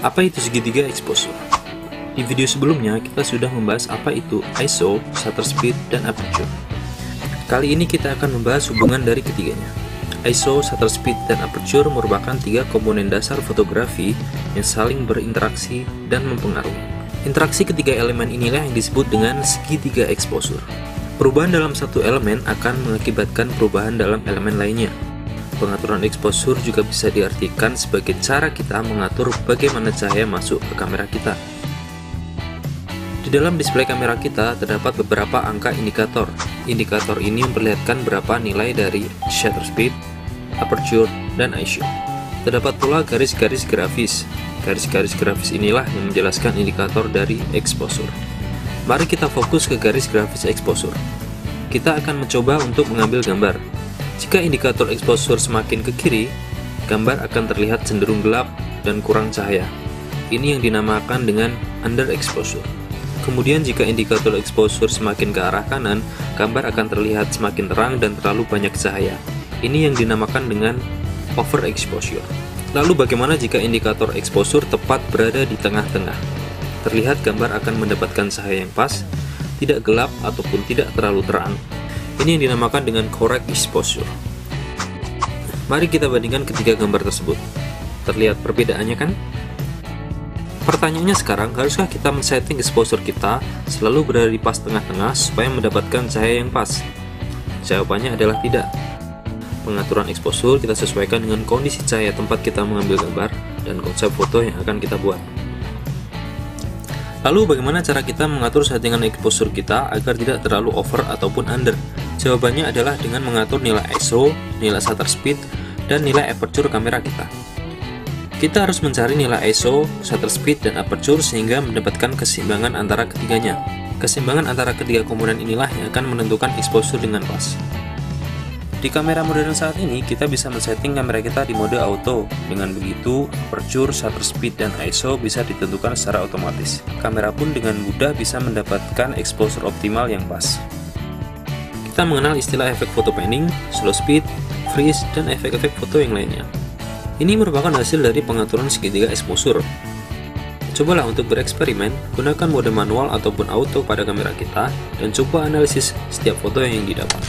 Apa itu segitiga exposure? Di video sebelumnya kita sudah membahas apa itu ISO, shutter speed, dan aperture. Kali ini kita akan membahas hubungan dari ketiganya. ISO, shutter speed, dan aperture merupakan tiga komponen dasar fotografi yang saling berinteraksi dan mempengaruhi. Interaksi ketiga elemen inilah yang disebut dengan segitiga exposure. Perubahan dalam satu elemen akan mengakibatkan perubahan dalam elemen lainnya. Pengaturan exposure juga bisa diartikan sebagai cara kita mengatur bagaimana cahaya masuk ke kamera kita. Di dalam display kamera kita terdapat beberapa angka indikator. Indikator ini memperlihatkan berapa nilai dari shutter speed, aperture, dan ISO. Terdapat pula garis-garis grafis. Garis-garis grafis inilah yang menjelaskan indikator dari exposure. Mari kita fokus ke garis grafis exposure. Kita akan mencoba untuk mengambil gambar. Jika indikator exposure semakin ke kiri, gambar akan terlihat cenderung gelap dan kurang cahaya. Ini yang dinamakan dengan underexposure. Kemudian jika indikator exposure semakin ke arah kanan, gambar akan terlihat semakin terang dan terlalu banyak cahaya. Ini yang dinamakan dengan overexposure. Lalu bagaimana jika indikator exposure tepat berada di tengah-tengah? Terlihat gambar akan mendapatkan cahaya yang pas, tidak gelap ataupun tidak terlalu terang. Ini yang dinamakan dengan correct exposure. Mari kita bandingkan ketiga gambar tersebut. Terlihat perbedaannya kan? Pertanyaannya sekarang, haruskah kita men-setting exposure kita selalu berada di pas tengah-tengah supaya mendapatkan cahaya yang pas? Jawabannya adalah tidak. Pengaturan exposure kita sesuaikan dengan kondisi cahaya tempat kita mengambil gambar dan konsep foto yang akan kita buat. Lalu bagaimana cara kita mengatur settingan exposure kita agar tidak terlalu over ataupun under? Jawabannya adalah dengan mengatur nilai ISO, nilai shutter speed, dan nilai aperture kamera kita. Kita harus mencari nilai ISO, shutter speed, dan aperture sehingga mendapatkan keseimbangan antara ketiganya. Keseimbangan antara ketiga komponen inilah yang akan menentukan exposure dengan pas. Di kamera modern saat ini, kita bisa men-setting kamera kita di mode auto. Dengan begitu, aperture, shutter speed, dan ISO bisa ditentukan secara otomatis. Kamera pun dengan mudah bisa mendapatkan exposure optimal yang pas. Kita mengenal istilah efek foto panning, slow speed, freeze, dan efek-efek foto yang lainnya. Ini merupakan hasil dari pengaturan segitiga exposure. Cobalah untuk bereksperimen, gunakan mode manual ataupun auto pada kamera kita, dan coba analisis setiap foto yang didapat.